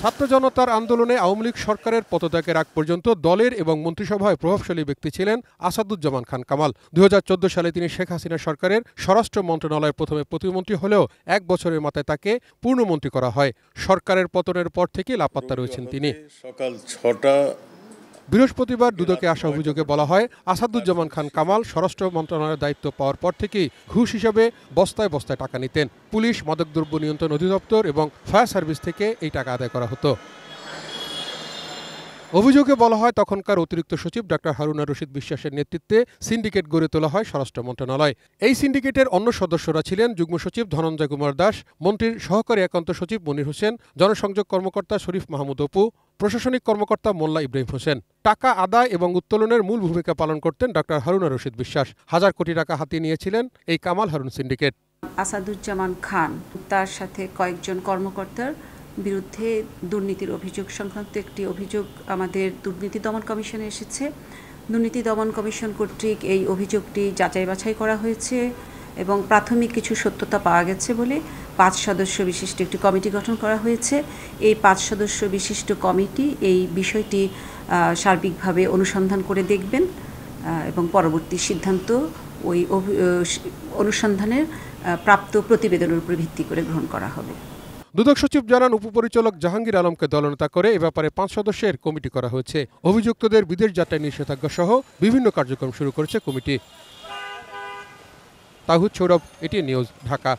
ছাত্র জনতার আন্দোলনে আওয়ামী লীগ সরকারের পদত্যাগের আগ পর্যন্ত দলের এবং মন্ত্রিসভায় প্রভাবশালী ব্যক্তি ছিলেন আসাদুজ্জামান খান কামাল। ২০১৪ সালে তিনি শেখ হাসিনা সরকারের স্বরাষ্ট্র মন্ত্রণালয়ের প্রথমে প্রতিমন্ত্রী হলেও ১ বছরের মাথায় তাকে পূর্ণমন্ত্রী করা হয়। সরকারের পতনের পর থেকে লাপাত্তা রয়েছেন তিনি। সকাল ৬টা বৃহস্পতিবার দুদকে আসা অভিযোগে বলা হয়, আসাদুজ্জামান খান কামাল স্বরাষ্ট্র মন্ত্রণালয়ের দায়িত্ব পাওয়ার পর থেকেই ঘুষ হিসেবে বস্তায় বস্তায় টাকা নিতেন। পুলিশ, মাদকদ্রব্য নিয়ন্ত্রণ অধিদপ্তর এবং ফায়ার সার্ভিস থেকে এই টাকা আদায় করা হতো। অভিযোগে বলা হয়, তখনকার অতিরিক্ত সচিব ডাক্তার হারুনা রশিদ বিশ্বাসের নেতৃত্বে সিন্ডিকেট গড়ে তোলা হয় স্বরাষ্ট্র মন্ত্রণালয়। এই সিন্ডিকেটের অন্য সদস্যরা ছিলেন যুগ্ম সচিব ধনঞ্জয় কুমার দাস, মন্ত্রীর সহকারী একান্ত সচিব মনির হোসেন, জনসংযোগ কর্মকর্তা শরীফ মাহমুদ অপু, প্রশাসনিক কর্মকর্তা মোল্লা ইব্রাহিম হোসেন। টাকা আদায় এবং উত্তোলনের মূল ভূমিকা পালন করতেন ডাক্তার হারুনা রশিদ বিশ্বাস। হাজার কোটি টাকা হাতিয়ে নিয়েছিলেন এই কামাল হারুন সিন্ডিকেট। আসাদুজ্জামান খান তার সাথে কয়েকজন কর্মকর্তার বিরুদ্ধে দুর্নীতির অভিযোগ সংক্রান্ত একটি অভিযোগ আমাদের দুর্নীতি দমন কমিশনে এসেছে। দুর্নীতি দমন কমিশন কর্তৃক এই অভিযোগটি যাচাই বাছাই করা হয়েছে এবং প্রাথমিক কিছু সত্যতা পাওয়া গেছে বলে ৫ সদস্য বিশিষ্ট একটি কমিটি গঠন করা হয়েছে। এই ৫ সদস্য বিশিষ্ট কমিটি এই বিষয়টি সার্বিকভাবে অনুসন্ধান করে দেখবেন এবং পরবর্তী সিদ্ধান্ত ওই অনুসন্ধানের প্রাপ্ত প্রতিবেদনের উপর ভিত্তি করে গ্রহণ করা হবে। দুদক সচিব জানান, উপপরিচালক জাহাঙ্গীর আলমকে দলনেতা করে এ ব্যাপারে ৫ সদস্যের কমিটি করা হয়েছে। অভিযুক্তদের বিদেশ যাত্রায় নিষেধাজ্ঞা সহ বিভিন্ন কার্যক্রম শুরু করেছে কমিটি। তাহিদ সৌরভ, এটিএন নিউজ, ঢাকা।